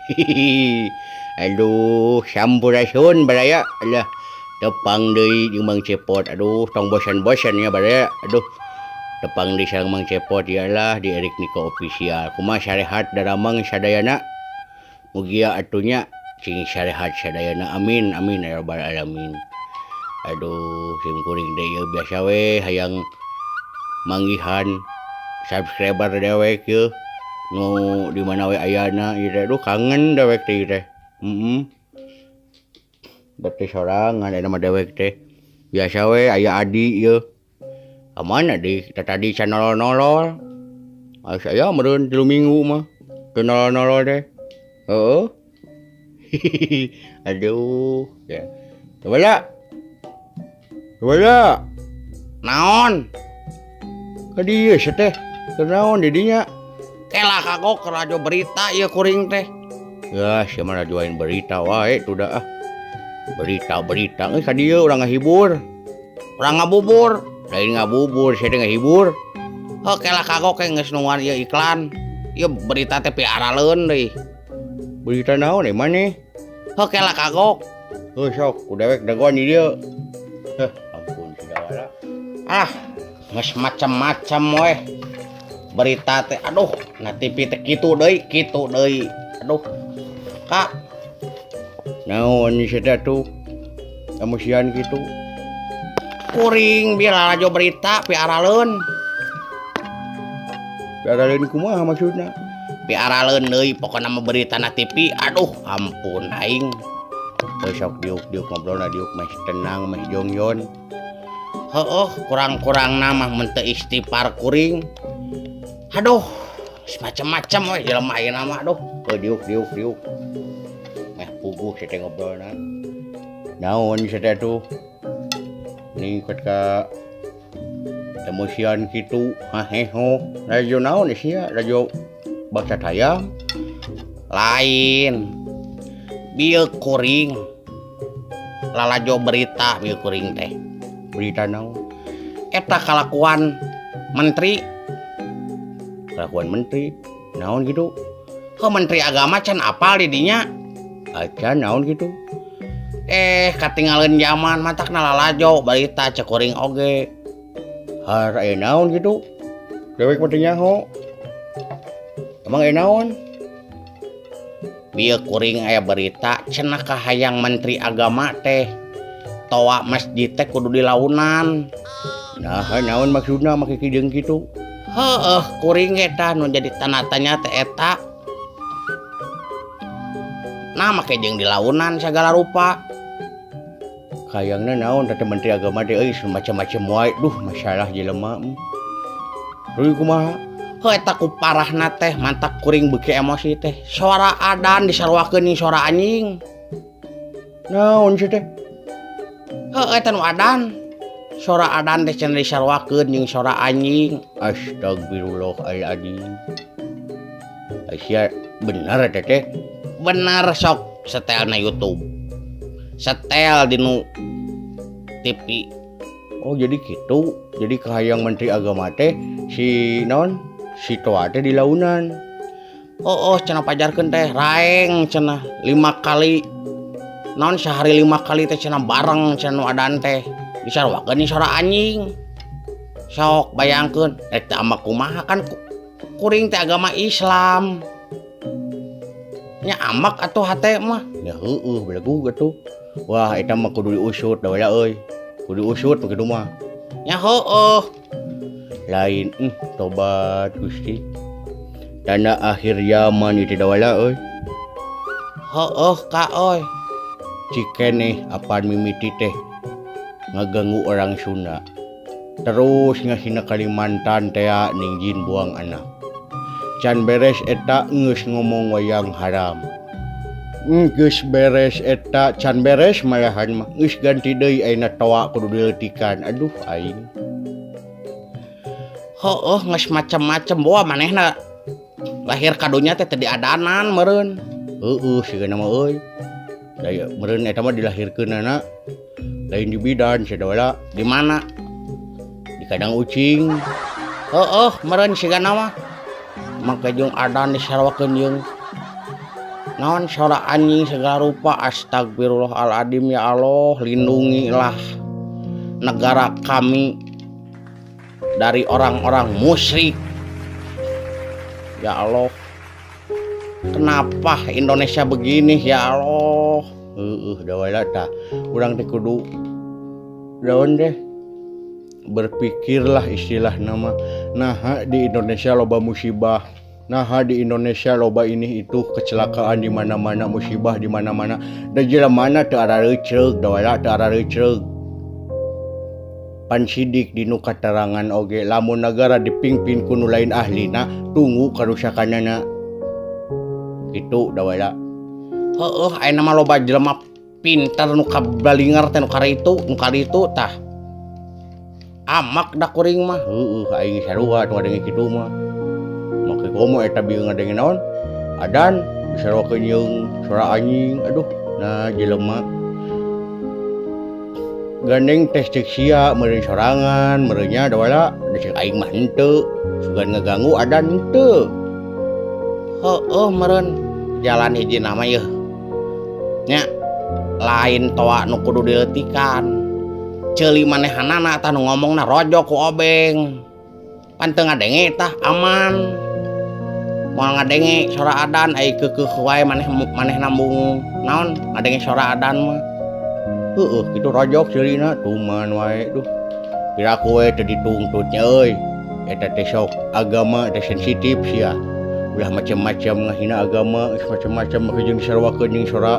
Hihihi. Aduh, sampurasun baraya. Alah, tepang deui jeung Mang Cepot. Aduh, tong bosan-bosan ya baraya. Aduh, tepang deui sareng Mang Cepot yalah di Erik Niko official. Kumaha sarehat daramang sadayana? Mugia atunya cing sarehat sadayana. Amin amin ya rabbal alamin. Aduh, sim kuring deui ieu biasa we hayang manggihan subscriber dewek yeuh. Nu di mana we ayana ieu teh aduh kangen dewek teh ieu teh. Bete sorangan ada mah dewek teh. Biasa we aya adi ieu. Aman adi tadi can nolol-nolol. Saya meureun 3 minggu mah teu nolol-nolol teh. Heeh. Aduh, ya. Coba naon? Ka dieu teh. Naon di dinya? Kela kagok radio berita ieu kuring teh. Ya, sia mah radioain berita wae tuh dah. Berita ka dieu urang ngahibur. Urang ngabubur, lain ngabubur, sia teh ngahibur. Heuh kela kagok geus nuan ieu iklan. Ieu berita teh piaraleun deui. Berita naon maneh? Heuh kela kagok. Heuh sok ku dewek dagoan di dieu. Heh, ampun sidawala. Ah, geus macam-macam we. Berita teh aduh na TV teh kitu deui. Aduh Kak naon ieu teh tuh emosian kitu kuring biar radio berita piaraleun kumaha maksudna piaraleun deui pokona mah berita na TV aduh ampun aing besok diuk ngobrolna diuk mah tenang mah jongyon heueuh kurang-kurangna mah mun teu istighfar kuring aduh macam-macam we jelema ayeuna mah aduh diuk meh puguh teh ngobrolna naon teh tuh ningkat ka emosian kitu haheho radio naon sia radio Bangsa Tayang lain bieu kuring lalajo berita bieu kuring teh berita naon eta kalakuan menteri naon gitu ke menteri agama can apal di dinya acan naon gitu katinggalan zaman matakna lalajo berita cek kuring oge har aya naon gitu dewek mah teu nyaho emang aya naon bieu kuring aya berita cenah kahayang menteri agama teh toa masjid teh kudu dilaunan nah naon maksudna make kideung kitu heueuh kuring eta nu jadi tanda tanya teh eta nah make jeung dilaunan segala rupa kayangna naon teh menteri agama teh euy macam-macam wae duh masalah jelema ruy kumaha heuh eta ku parahna teh mantak kuring beuki emosi teh suara adan disarwakeun jeung suara anjing naon sih teh heuh eta nu adan suara adan teh cenah disarwakeun jeung suara anjing astagfirullahaladzim sia bener teh bener sok setel na YouTube setel di nu TV oh jadi gitu jadi kahayang menteri agama teh si non si toa teh di launan oh cenah pajarkeun teh raeng cenah 5 kali non sehari 5 kali teh cenah bareng cenah nu adan teh disarwakeun suara anjing sok bayangkeun eta mah kumaha kan kuring teh agama Islam nya amak atuh hate mah ya heueuh belagu gitu wah eta mah kudu diusut da wala euy kudu diusut begitu mah nya heueuh lain tobat Gusti tanda akhir zaman ieu da wala euy heueuh ka euy cikene apaan mimiti teh ngaganggu orang Sunda terus ngasina Kalimantan teh ning jin buang anak can beres eta geus ngomong wayang haram geus beres eta can beres malahan mah geus ganti deui ayeuna toa kudu dileutikan aduh aing heueuh geus macam-macam boa manehna lahir kadunya teh teu diadanan meureun heueuh sigana mah euy daya meureun eta mah dilahirkeunana lain di bidan sadawala di mana di kadang ucing meureun sigana mah make jeung adan disarwakeun jeung naon sora anjing segala rupa. Astagfirullahaladzim. Ya Allah, lindungilah negara kami dari orang-orang musyrik. Ya Allah, kenapa Indonesia begini ya Allah? Dawailah dah urang teh kudu daun deh berpikirlah istilah nama. Nah di Indonesia loba musibah. Nah di Indonesia loba ini itu kecelakaan di mana-mana, musibah di mana-mana. Da jelemana teu ara reuceug, dawailah teu ara reuceug. Pan sidik dinu katerangan oge lamun negara dipingpin ku nu lain ahlina tunggu karusakanana. Kitu dawailah. Heueuh ayeuna mah loba jelema pintar nu kabalingar teh nu karitu tah. Amak da kuring mah. Heueuh aing sarua nu ngadenge kitu mah. Make komo eta bieu ngadenge naon? Adan disarokeun jeung suara anjing. Aduh, nah jelema gandeng tes cek sia meureun sorangan, meureunnya da wala cek aing mah henteu. Sugan ngaganggu adan henteu. Heueuh meureun jalan hiji nama yeuh. Nya lain toa nu kudu dileutikan. Ceuli manehanana tah nu ngomongna rojo ku obeng. Pan teu ngadenge tah aman. Moal ngadenge sora adan ai keukeuh wae maneh nambung naon ngadenge sora adan mah. Heueuh kitu rojok ceulina tuman wae duh. Piraku we teu ditungtutnya euy. Eta teh sok agama teh sensitif sia. Ulah macam-macam ngahina agama, macam-macam make jeung disarwakeun jeung sora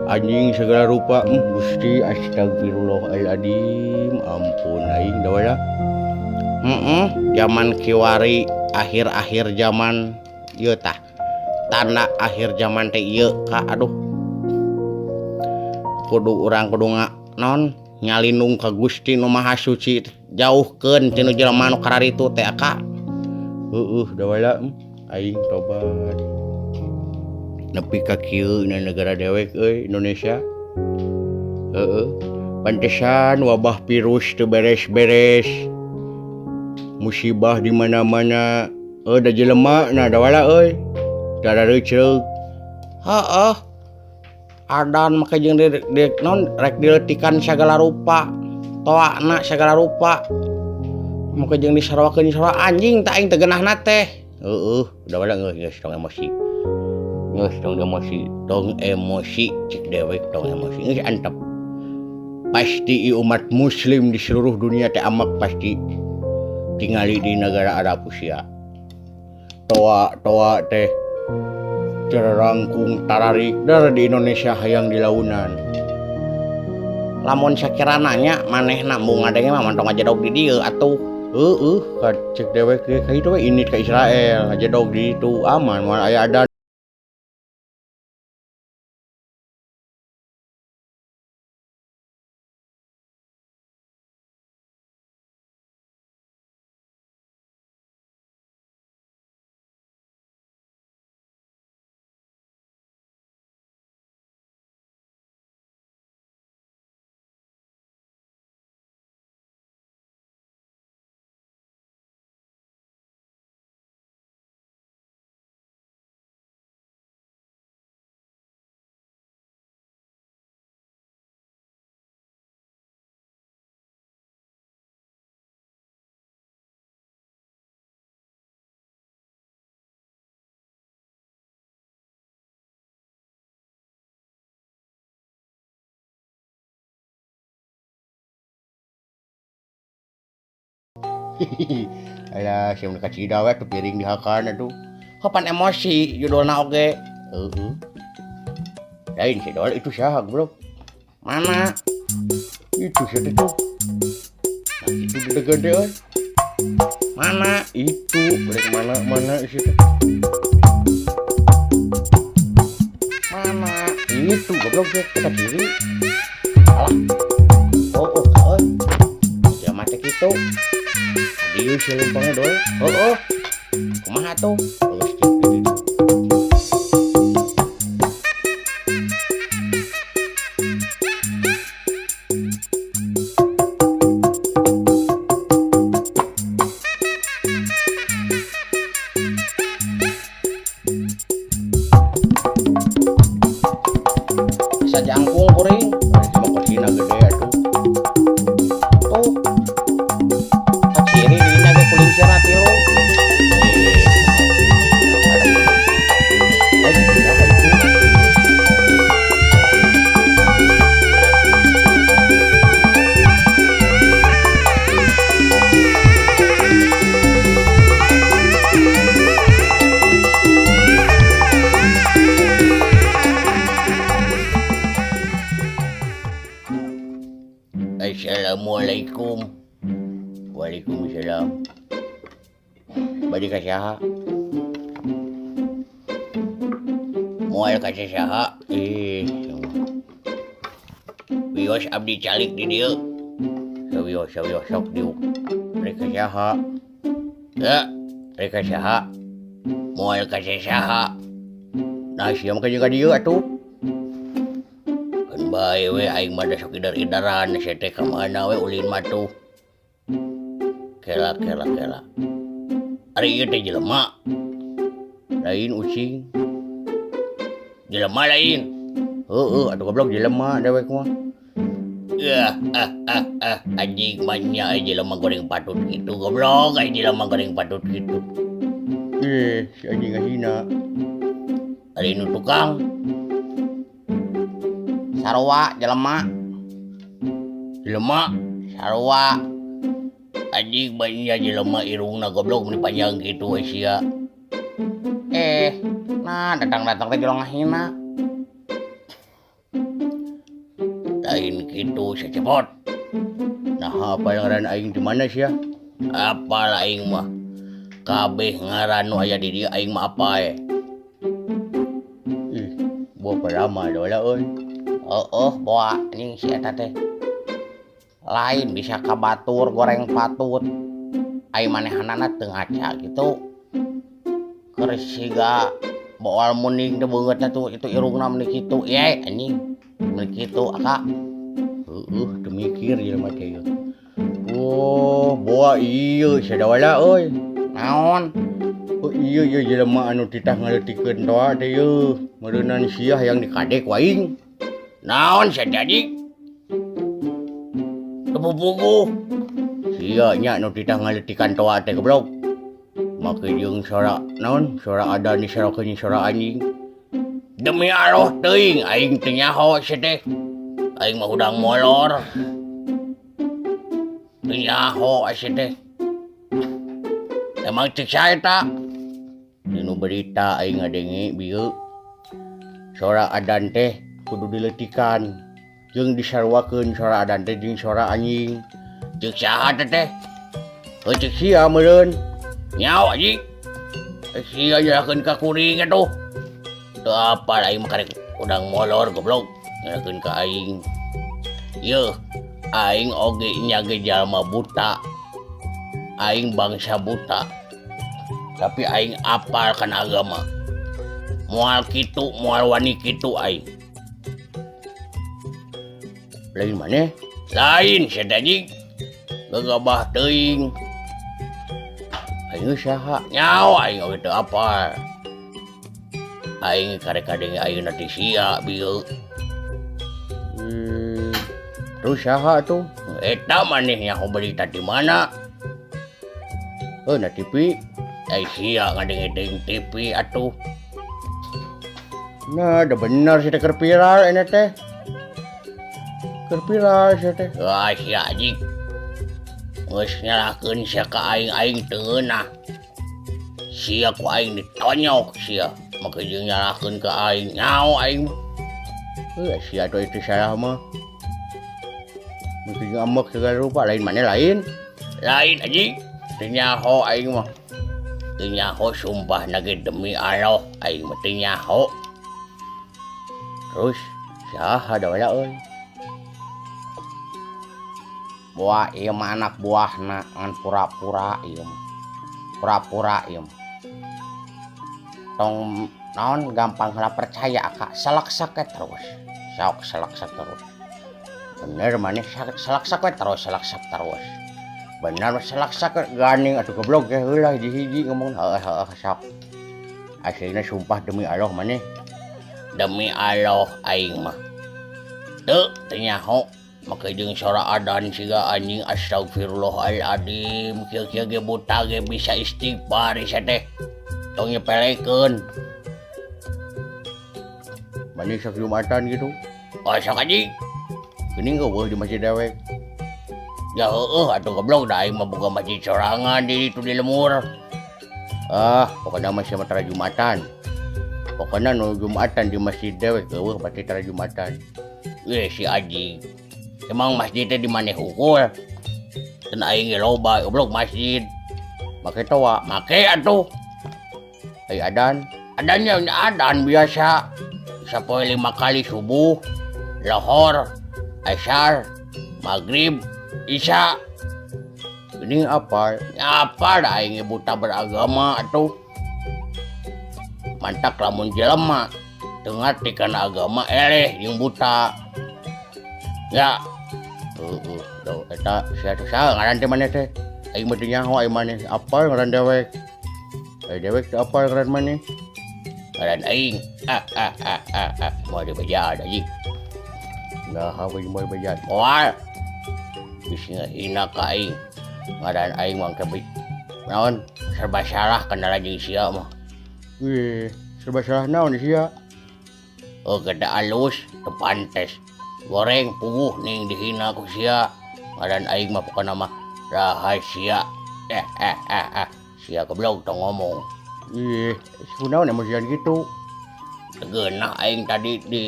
anjing segala rupa. Gusti astagfirullahaladzim. Ampun aing da wala. Zaman kiwari akhir-akhir zaman ieu tah. Tanda akhir zaman teh ieu ka aduh. Kudu urang kudu naon nyalindung ka Gusti Nu Maha Suci jauhkeun tinu jelema nu kararitu teh ka. Da wala aing tobat. Nepi ka kieu na negara dewek euy Indonesia. Pantesan wabah virus teu beres-beres. Musibah di mana-mana. Da jelema na da wala euy. Cara reuceug. Heeh. Adan make jeung non rek dileutikan sagala rupa. Toana sagala rupa. Make jeung disarwakeun sora anjing tah aing teu geunahna teh. Da wala geus tong emosi. Tong emosi cik dewek tong emosi. Geus antep. Pasti umat muslim di seluruh dunia teh amak pasti tingali di negara Arab sia. Toa teh terangkung tararik dar di Indonesia hayang dilaunan. Lamun sakirananya manehna mung ngadenge mah mantong aja dog di dieu atuh. Ka cek dewek ge ka itu we ini ka Israel aja dog di itu aman moal aya ada. Alah siam kacida we tuh piring dihakan atuh. Kapan emosi judulna oge. Lain si dol itu saha bro. Mana? Itu siapa tuh? Nah, itu gede-gede oi. Mana? Itu balik mana itu? Mana? Itu goblok ge kita kiri. Alah. Oh, ya mate kitu. Dieu silempangna doi. Kumaha tuh? Waalaikumsalam. Bade ka saha? Moal ka saha? Wios abdi calik di dieu. Sawios sok diuk. Mereka saha? Ya, mereka saha? Moal ka saha? Nah, siam ka jeung ka dieu atuh. Kan bae we aing mah da sok idar-idaran sia teh ka mana we ulin mah tuh. Kela. Ari ieu teh jelema. Lain ucing. Jelema lain. Heueuh, atuh goblok jelema dewek mah. Anjing manya jelema goreng patut gitu goblok, jelema goreng patut gitu. Si anjing ngahina. Ari nu tukang. Sarua jelema. Sarua. Anjing banyak jelema irungna goblok mun panjang gitu sia. Nah datang teh jelema ngahina. Lain gitu sacepot. Nah apa yang ngaran aing di mana sia? Apa aing mah? Kabeh ngaran nu aya di dieu aing mah apa Boa parama dola euy. Boa anjing si eta teh. Lain bisa kabatur goreng patut ai manehanana teu ngaca gitu keur siga boal muning teh beungeutna tuh itu irungna meni kitu anjing meni kitu aka teu mikir jelema teh ieu. Boa ieu sadawala euy naon ieu jelema anu titah ngaleutikeun toa teh ieu meureunan sia hayang dikadek waing naon sadadi pupuku sia nya nu titah ngaletikan toa teh goblok make jeung sora naon sora ada ni sarakeun sora anjing demi Allah teuing aing teu nyaho sia teh aing mah udang molor teu nyaho sia teh emang cek sae ta dinu berita aing ngadenge bieu sora adan teh kudu diletikan jeung disarwakeun sora adan teh jeung sora anjing. Ceuk saha teh? Ceuk sia meureun. Nyaho anjing. Sia nyerahkeun ka kuring atuh. Teu apa aing mah karek udang molor goblok nyerahkeun ka aing. Yeuh, aing oge nya ge jalma buta. Aing bangsa buta. Tapi aing apal kana agama. Moal kitu, moal wani kitu aing. Lain maneh? Lain sadajing. Gegabah teuing. Aing saha? Nyaho aing oge teu apal. Aing karek-kadenge ayeuna teh sia bieu. Terus saha tuh? Eta maneh nyaho berita di mana? Na TV. Ai sia ngadenge teuing TV atuh. Nah, da bener sih teh keur viral ini teh. Kerpira sia teh. Wah sia anjing. Geus nyalahkeun sia ka aing teu ngeunah. Sia ku aing ditonyok sia, make jeung nyalahkeun ka aing. Nyaho aing mah. Sia atuh itu salah mah. Mungkin ngambek segala rupa lain maneh lain. Lain anjing. Teu nyaho aing mah. Teu nyaho sumpahna ge demi Allah aing mah teu nyaho. Terus saha da wala euy? Boa ieu mah anak buahna ngan pura-pura ieu mah. Pura-pura ieu mah. Tong naon gampang heula percaya Kak, salaksak terus. Sok salaksak terus. Bener maneh salaksak terus. Bener salaksak ganing atuh goblok ge heula hiji-hiji ngomong heueuh sok. Aslinya sumpah demi Allah maneh. Demi Allah aing mah. Teu nyaho. Maka jeung sora adan siga anjing astagfirullahaladzim kieu ge buta ge bisa istighfar sia teh tong nyepelekeun maneh sok Jumatan gitu sok anjing geuning eueuh di masjid dewek ya heueuh atuh goblok da aing mah boga masjid sorangan di ditu di lemur pokona mah sia tara Jumatan pokona nu Jumatan di masjid dewek eueuh pati tara Jumatan si anjing. Emang masjidnya di mana hukul? dan aing loba goblok masjid make toa make atuh ai adannya adan biasa sapoe 5 kali subuh lohor asyar maghrib isya ini apa dah aing buta beragama atuh mantak lamun jelema dengar tikana agama eleh yang buta ya eta sia ngaran teh maneh teh aing mah nyaho aing maneh apa ngaran dewek dewek apa ngaran maneh ngaran aing mau dibaca anjing nah hawe mau dibaca moal bisa hina ka aing ngaran aing mah kabeh naon serba salah kendala jeung sia mah serba salah naon sia geda alus teu pantes goreng puguh ning dihina ku sia ngaran aing mah pokona mah rahasia sia goblok tong ngomong kunaon emosian gitu tegeunah aing tadi di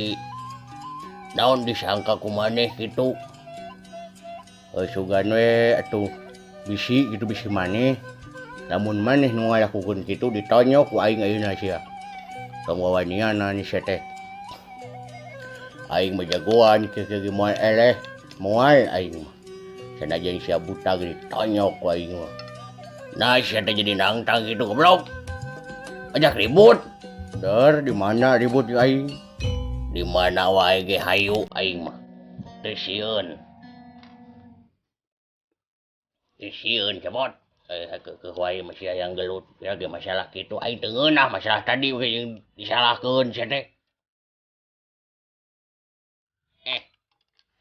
naon disangka ku maneh gitu sugan we atuh bisi gitu bisi maneh lamun maneh nu ngalakukeun kitu ditonyok ku aing ayeuna sia tong wawaniana ni sia teh aing mah jagoan kieu moal eleh moal aing mah sanajan sia buta ge ditonyok ku aing mah nah sia teh jadi nangtang gitu goblok ajak ribut der di mana ribut aing di mana wae ge hayu aing mah teu sieun cabot ke wae masih yang gelut ya ge masalah kitu aing teu ngeunah masalah tadi we yang disalahkeun sia teh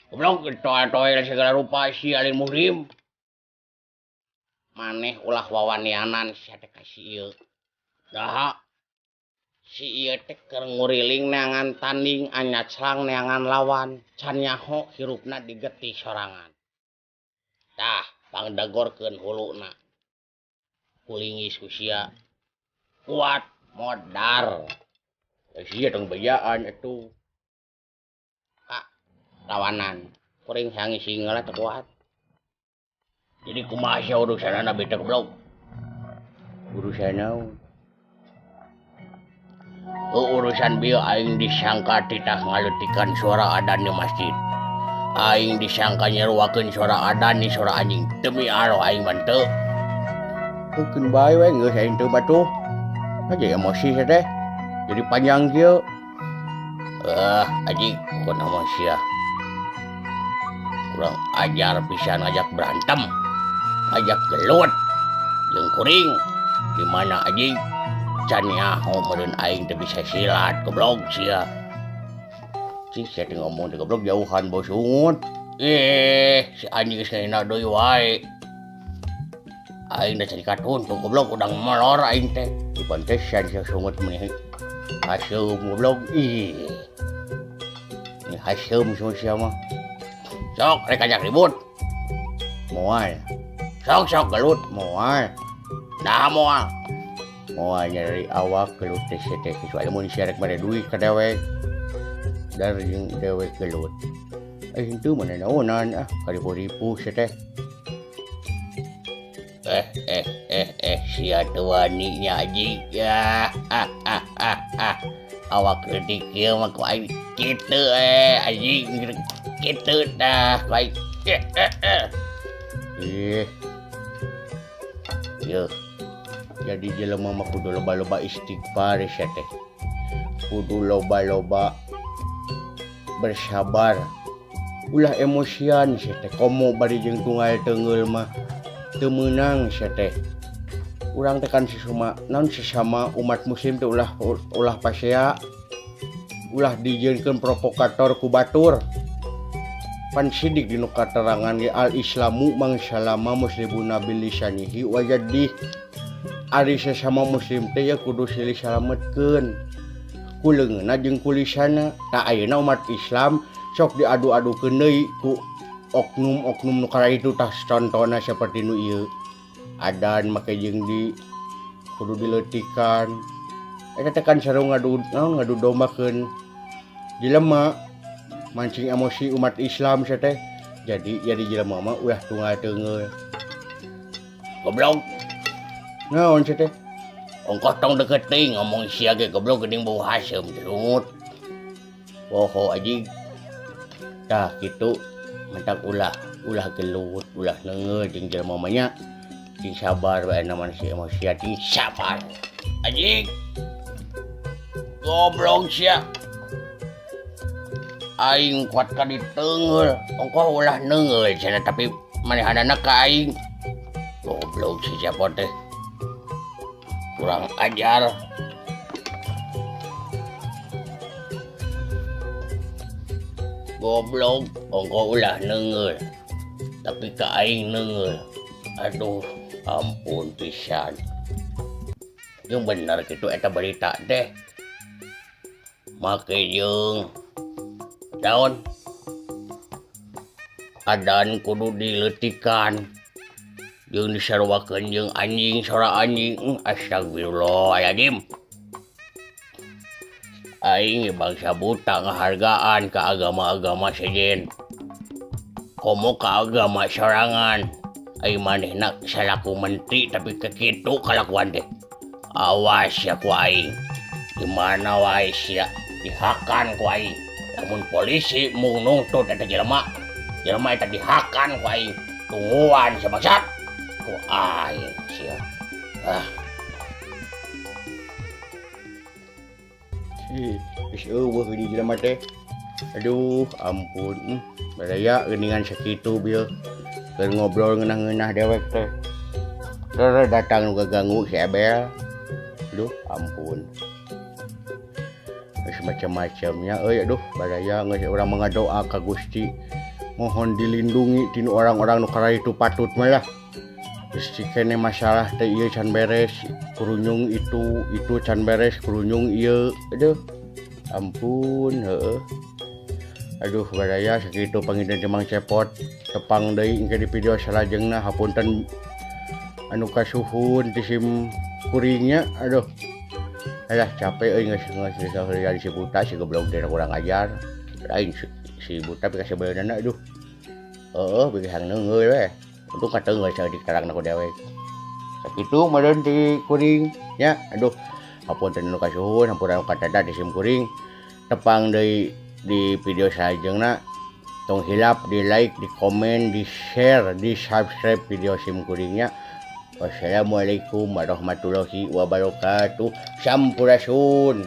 goblok toa-toa segala rupa si alin muhrim maneh ulah wawanianan sia teh ka si ieu daha si ieu teh keur nguriling neangan tanding anyaclang neangan lawan can nyaho hirupna digetih sorangan tah pangdagorkeun huluna kulingis ku sia kuat modar sia tong bejaan atuh lawanan kuring sangi singgala teu kuat jadi kumaha sia urusanna beda goblok urusan naon urusan bieu aing disangka titah ngaleutikan suara adan di masjid aing disangka nyeruakeun suara adan di suara anjing demi Allah aing mah teu mungkin bae we geus aing teu batuh aja emosi sia teh jadi panjang kieu anjing kunaon sia kurang ajar pisan ngajak berantem ngajak gelut jeung kuring di mana anjing can nyaho meureun aing teu bisa silat goblok sia sia teh ngomong teh goblok jauhan bos ungut si anjing geus ngaina deui wae aing da cari katun tuh goblok udang molor aing teh di pantesan sia sungut meneh haseum goblok ini haseum sia mah sok rek ajak ribut moal sok gelut moal nah moal nyari awak gelut teh kecuali mun sia rek bade duit ka dewek dar jeung dewek gelut henteu mana naonan ka ripu-ripu sia teh sia teu wani nya aji ya awak leutik kieu mah ku aing kitu anjing kitu dah baik jadi jelema mah kudu loba-loba istighfar sia teh kudu loba-loba bersabar ulah emosian sia teh komo bari jeung tunggal teungeul mah teu meunang sia teh urang tekan sesama umat muslim teh ulah pasea ulah dijieunkeun provokator ku batur pan sidik dinu katerangan ge al islamu mangsalama muslimuna bil lisanihi wa yadihi ari sesama muslim teh ya kudu silih salametkeun ku leungeunna jeung ku lisanna tah ayeuna umat Islam sok diadu-adukeun deui ku oknum-oknum nu karaitu tah contohna saperti nu ieu adan make jeung di kudu dileutikan eta teh kan sareng ngadu dombakeun jelema mancing emosi umat Islam sia teh jadi jelema mah ulah tunggal teungeul Goblok. Naon sih teh? Ongkos tong deket teuing ngomong sia ge goblok geuning bau hasem jerut. Poho aji. Tah kitu mentak ulah gelut, ulah neungeul jeung jelema mah nya. Cing sabar bae naman si emosi cing sabar. Anjing. Goblok sia. Aing kuat ka diteungeul, ongkoh ulah neungeul cenah tapi manehanana ka aing. Goblok si siapa teh. Kurang ajar. Goblok, ongkoh ulah neungeul. Tapi ka aing neungeul. Aduh, ampun pisan. Yang bener gitu eta berita teh. Make jeung daun adan kudu dileutikan jeung disaruakeun jeung anjing sora anjing. Astagfirullahaladzim. Aing bangsa buta ngahargaan ka agama-agama sejen. Komo ka agama sorangan. Aing manehna salaku menteri tapi kekitu kalakuan teh. Awas ya ku aing. Gimana wae sia dihakan ku aing. Namun polisi mau nuntut eta jelema eta dihakan ku aing. Tungguan sebangsat ku aing sia. Geus eueuh di jelema teh. Aduh ampun. Badaya geuningan sakitu bieu. Keur ngobrol ngeunah-ngeunah dewek teh. Terus datang nu ganggu si Abel. Aduh ampun. Macam-macamnya aduh badaya geus urang mengadoa ka Gusti mohon dilindungi tinu orang-orang nu karaitu patut mah lah. Geus kene masalah teh ieu can beres, kurunyung itu can beres, kurunyung ieu. Aduh ampun heueuh. Aduh badaya sakitu panginten Jemang Cepot tepang deui engke di video salajengna hapunten anu kasuhun ti sim kuringnya. Aduh alah capek geus dari si buta si goblok teh kurang ajar. Aing si buta pika sebenarnya aduh. Bikin hang neungeul we. Untung kateung geus dikarangna ku dewek. Sakitu meureun ti kuring nya. Aduh hapunten anu kasuhun hampura anu kateda di sim kuring. Tepang deui di video salajengna. Tong hilap di like, di komen, di share, di subscribe video sim kuringnya. Wassalamualaikum warahmatullahi wabarakatuh. Sampurasun.